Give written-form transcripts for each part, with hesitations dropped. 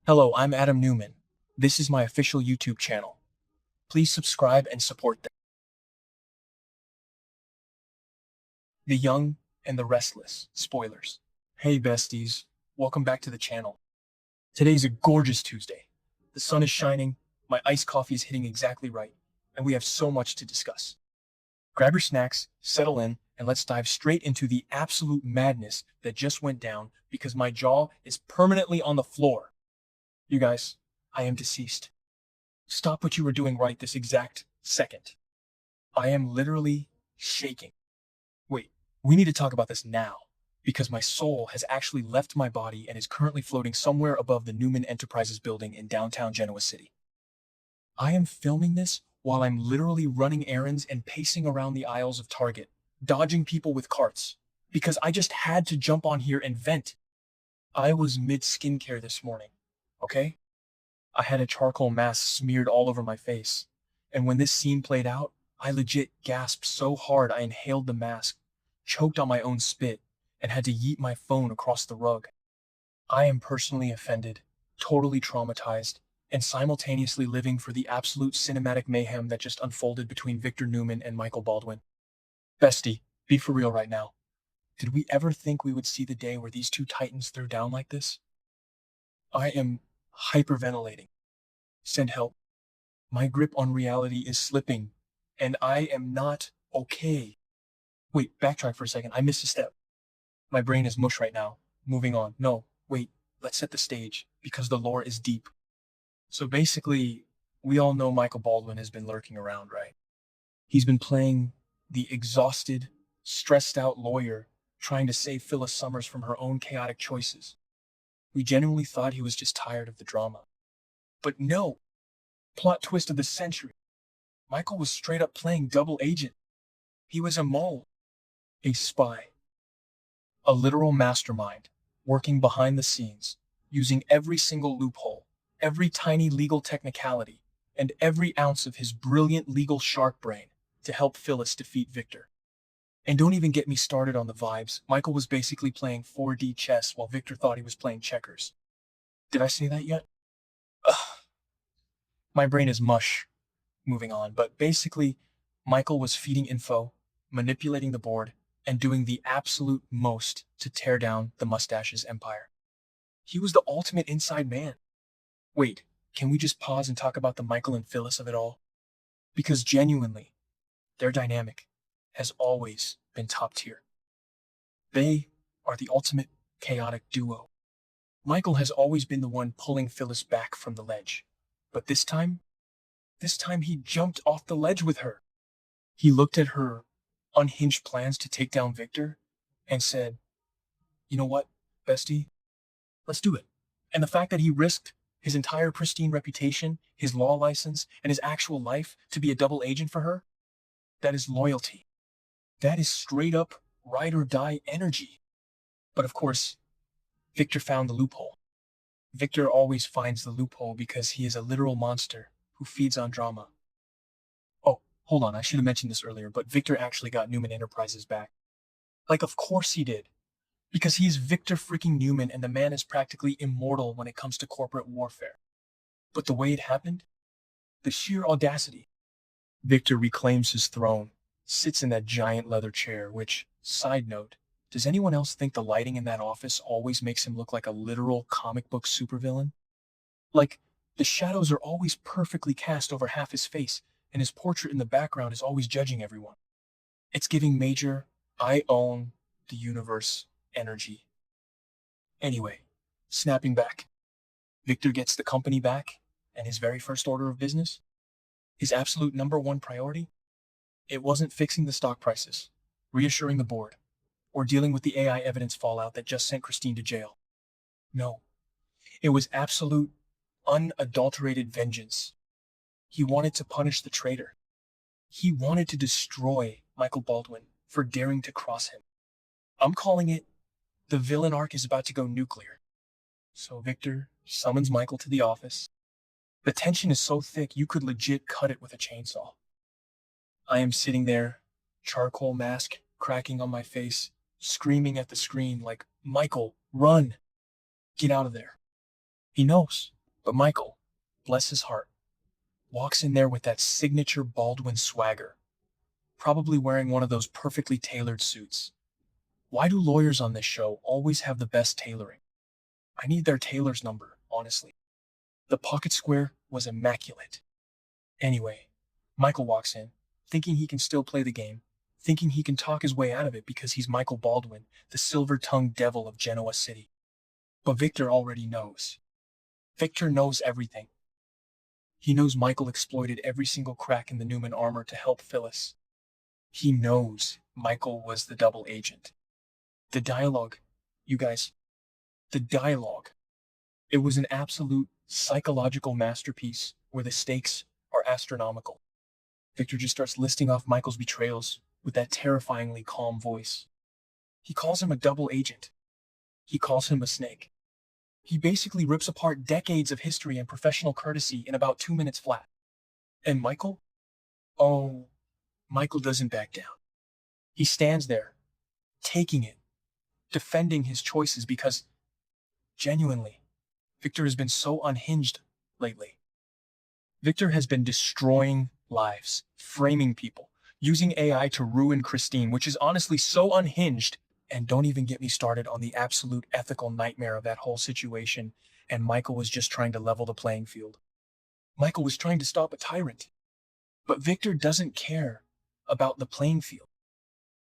Hello, I'm Adam Newman. This is my official YouTube channel. Please subscribe and support them. The Young and the Restless. Spoilers. Hey besties, welcome back to the channel. Today's a gorgeous Tuesday. The sun is shining, my iced coffee is hitting exactly right, and we have so much to discuss. Grab your snacks, settle in, and let's dive straight into the absolute madness that just went down because my jaw is permanently on the floor. You guys, I am deceased. Stop what you were doing right this exact second. I am literally shaking. Wait, we need to talk about this now, because my soul has actually left my body and is currently floating somewhere above the Newman Enterprises building in downtown Genoa City. I am filming this while I'm literally running errands and pacing around the aisles of Target, dodging people with carts, because I just had to jump on here and vent. I was mid-skincare this morning, okay? I had a charcoal mask smeared all over my face, and when this scene played out, I legit gasped so hard I inhaled the mask, choked on my own spit, and had to yeet my phone across the rug. I am personally offended, totally traumatized, and simultaneously living for the absolute cinematic mayhem that just unfolded between Victor Newman and Michael Baldwin. Bestie, be for real right now. Did we ever think we would see the day where these two titans threw down like this? I am hyperventilating. Send help. My grip on reality is slipping, and I am not okay. Wait, backtrack for a second. I missed a step. My brain is mush right now. Moving on. No, wait, let's set the stage, because the lore is deep. So basically, we all know Michael Baldwin has been lurking around, right? He's been playing the exhausted, stressed out lawyer trying to save Phyllis Summers from her own chaotic choices. We genuinely thought he was just tired of the drama. But no! Plot twist of the century. Michael was straight up playing double agent. He was a mole. A spy. A literal mastermind, working behind the scenes, using every single loophole, every tiny legal technicality, and every ounce of his brilliant legal shark brain to help Phyllis defeat Victor. And don't even get me started on the vibes. Michael was basically playing 4D chess while Victor thought he was playing checkers. Did I say that yet? Ugh. My brain is mush. Moving on, but basically, Michael was feeding info, manipulating the board, and doing the absolute most to tear down the Mustache's empire. He was the ultimate inside man. Wait, can we just pause and talk about the Michael and Phyllis of it all? Because genuinely, their dynamic has always been top tier. They are the ultimate chaotic duo. Michael has always been the one pulling Phyllis back from the ledge. But this time he jumped off the ledge with her. He looked at her unhinged plans to take down Victor and said, "You know what, bestie? Let's do it." And the fact that he risked his entire pristine reputation, his law license, and his actual life to be a double agent for her, that is loyalty. That is straight up ride or die energy. But of course, Victor found the loophole. Victor always finds the loophole because he is a literal monster who feeds on drama. Oh, hold on, I should have mentioned this earlier, but Victor actually got Newman Enterprises back. Like, of course he did. Because he's Victor freaking Newman and the man is practically immortal when it comes to corporate warfare. But the way it happened? The sheer audacity. Victor reclaims his throne, sits in that giant leather chair, which, side note, does anyone else think the lighting in that office always makes him look like a literal comic book supervillain? Like, the shadows are always perfectly cast over half his face, and his portrait in the background is always judging everyone. It's giving major, I own the universe energy. Anyway, snapping back. Victor gets the company back, and his very first order of business, his absolute number one priority, it wasn't fixing the stock prices, reassuring the board, or dealing with the AI evidence fallout that just sent Christine to jail. No, it was absolute, unadulterated vengeance. He wanted to punish the traitor. He wanted to destroy Michael Baldwin for daring to cross him. I'm calling it, the villain arc is about to go nuclear. So Victor summons Michael to the office. The tension is so thick you could legit cut it with a chainsaw. I am sitting there, charcoal mask cracking on my face, screaming at the screen like, "Michael, run! Get out of there." He knows. But Michael, bless his heart, walks in there with that signature Baldwin swagger, probably wearing one of those perfectly tailored suits. Why do lawyers on this show always have the best tailoring? I need their tailor's number, honestly. The pocket square was immaculate. Anyway, Michael walks in, thinking he can still play the game, thinking he can talk his way out of it because he's Michael Baldwin, the silver-tongued devil of Genoa City. But Victor already knows. Victor knows everything. He knows Michael exploited every single crack in the Newman armor to help PHYLLIS. He knows Michael was the double agent. The dialogue, you guys, the dialogue. It was an absolute psychological masterpiece where the stakes are astronomical. Victor just starts listing off Michael's betrayals with that terrifyingly calm voice. He calls him a double agent. He calls him a snake. He basically rips apart decades of history and professional courtesy in about 2 minutes flat. And Michael? Oh, Michael doesn't back down. He stands there, taking it, defending his choices because, genuinely, Victor has been so unhinged lately. Victor has been destroying lives, framing people, using AI to ruin Christine, which is honestly so unhinged. And don't even get me started on the absolute ethical nightmare of that whole situation, and Michael was just trying to level the playing field. Michael was trying to stop a tyrant. But Victor doesn't care about the playing field.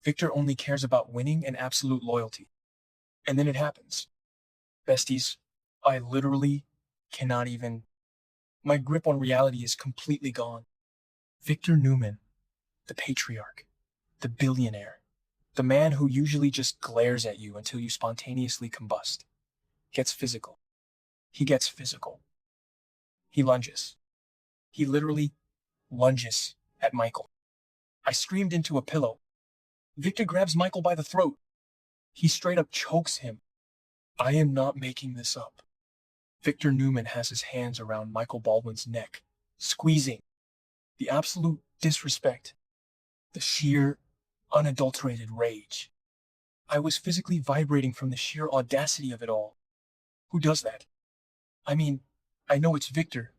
Victor only cares about winning and absolute loyalty. And then it happens. Besties, I literally cannot even... My grip on reality is completely gone. Victor Newman, the patriarch, the billionaire, the man who usually just glares at you until you spontaneously combust, gets physical. He gets physical. He lunges. He literally lunges at Michael. I screamed into a pillow. Victor grabs Michael by the throat. He straight up chokes him. I am not making this up. Victor Newman has his hands around Michael Baldwin's neck, squeezing. The absolute disrespect. The sheer, unadulterated rage. I was physically vibrating from the sheer audacity of it all. Who does that? I mean, I know it's Victor,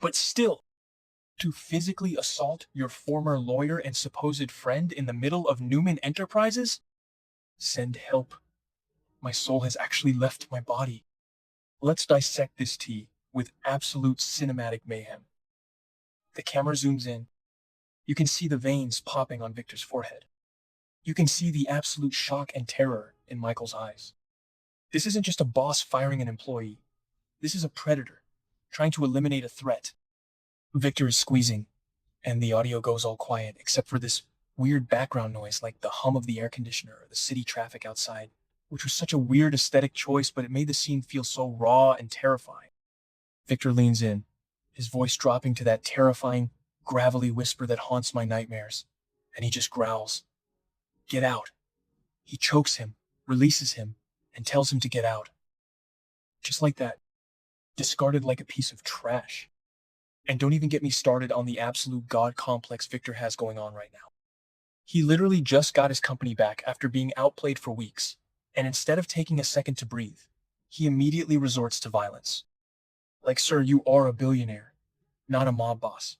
but still, to physically assault your former lawyer and supposed friend in the middle of Newman Enterprises? Send help. My soul has actually left my body. Let's dissect this tea with absolute cinematic mayhem. The camera zooms in. You can see the veins popping on Victor's forehead. You can see the absolute shock and terror in Michael's eyes. This isn't just a boss firing an employee. This is a predator trying to eliminate a threat. Victor is squeezing, and the audio goes all quiet except for this weird background noise like the hum of the air conditioner or the city traffic outside, which was such a weird aesthetic choice, but it made the scene feel so raw and terrifying. Victor leans in, his voice dropping to that terrifying, gravelly whisper that haunts my nightmares, and he just growls. Get out. He chokes him, releases him, and tells him to get out. Just like that. Discarded like a piece of trash. And don't even get me started on the absolute god complex Victor has going on right now. He literally just got his company back after being outplayed for weeks, and instead of taking a second to breathe, he immediately resorts to violence. Like, sir, you are a billionaire, not a mob boss.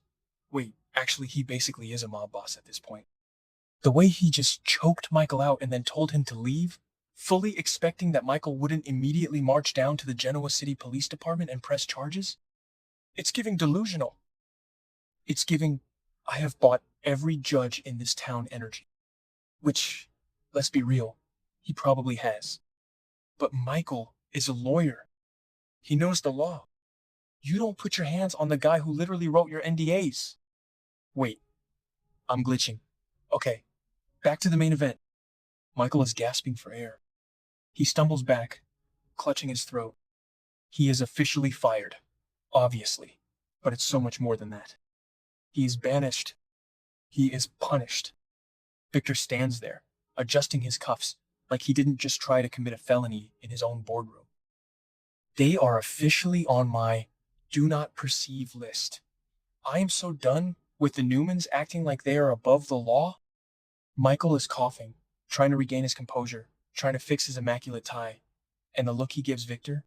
Wait, actually, he basically is a mob boss at this point. The way he just choked Michael out and then told him to leave, fully expecting that Michael wouldn't immediately march down to the Genoa City Police Department and press charges? It's giving delusional. It's giving, I have bought every judge in this town energy. Which, let's be real, he probably has. But Michael is a lawyer. He knows the law. You don't put your hands on the guy who literally wrote your NDAs. Wait, I'm glitching. Okay, back to the main event. Michael is gasping for air. He stumbles back, clutching his throat. He is officially fired, obviously, but it's so much more than that. He is banished. He is punished. Victor stands there, adjusting his cuffs, like he didn't just try to commit a felony in his own boardroom. They are officially on my do not perceive list. I am so done with the Newmans acting like they are above the law. Michael is coughing, trying to regain his composure, trying to fix his immaculate tie, and the look he gives Victor?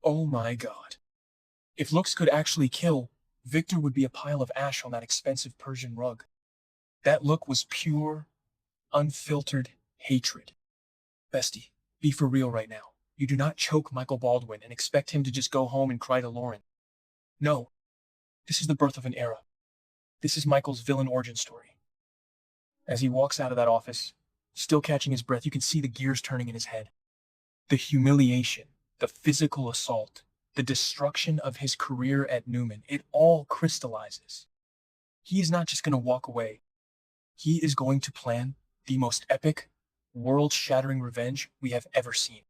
Oh my God. If looks could actually kill, Victor would be a pile of ash on that expensive Persian rug. That look was pure, unfiltered hatred. Bestie, be for real right now. You do not choke Michael Baldwin and expect him to just go home and cry to Lauren. No, this is the birth of an era. This is Michael's villain origin story. As he walks out of that office, still catching his breath, you can see the gears turning in his head. The humiliation, the physical assault, the destruction of his career at Newman, it all crystallizes. He is not just going to walk away. He is going to plan the most epic, world-shattering revenge we have ever seen.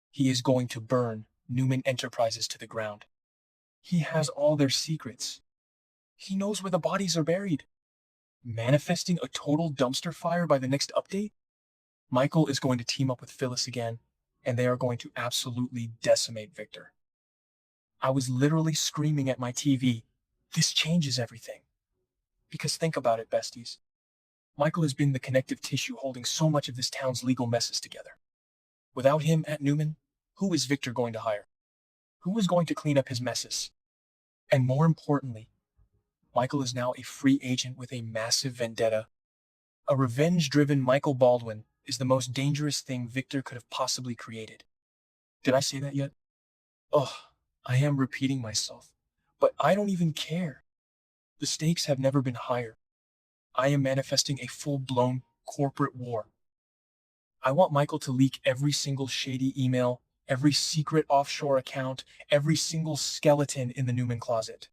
He is going to burn Newman Enterprises to the ground. He has all their secrets. He knows where the bodies are buried. Manifesting a total dumpster fire by the next update? Michael is going to team up with Phyllis again, and they are going to absolutely decimate Victor. I was literally screaming at my TV, this changes everything. Because think about it, besties. Michael has been the connective tissue holding so much of this town's legal messes together. Without him at Newman, who is Victor going to hire? Who is going to clean up his messes? And more importantly, Michael is now a free agent with a massive vendetta. A revenge-driven Michael Baldwin is the most dangerous thing Victor could have possibly created. Did I say that yet? Ugh, I am repeating myself, but I don't even care. The stakes have never been higher. I am manifesting a full-blown corporate war. I want Michael to leak every single shady email, every secret offshore account, every single skeleton in the Newman closet.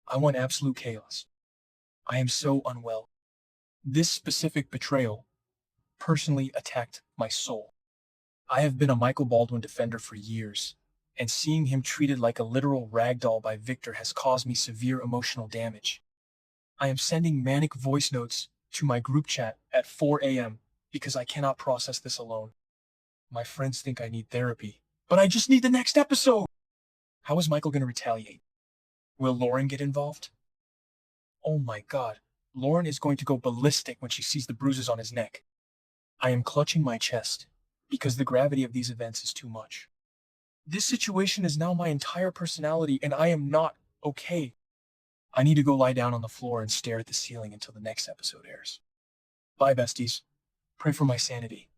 I want absolute chaos. I am so unwell. This specific betrayal personally attacked my soul. I have been a Michael Baldwin defender for years, and seeing him treated like a literal ragdoll by Victor has caused me severe emotional damage. I am sending manic voice notes to my group chat at 4 a.m. because I cannot process this alone. My friends think I need therapy, but I just need the next episode! How is Michael going to retaliate? Will Lauren get involved? Oh my god, Lauren is going to go ballistic when she sees the bruises on his neck. I am clutching my chest, because the gravity of these events is too much. This situation is now my entire personality, and I am not okay. I need to go lie down on the floor and stare at the ceiling until the next episode airs. Bye, besties. Pray for my sanity.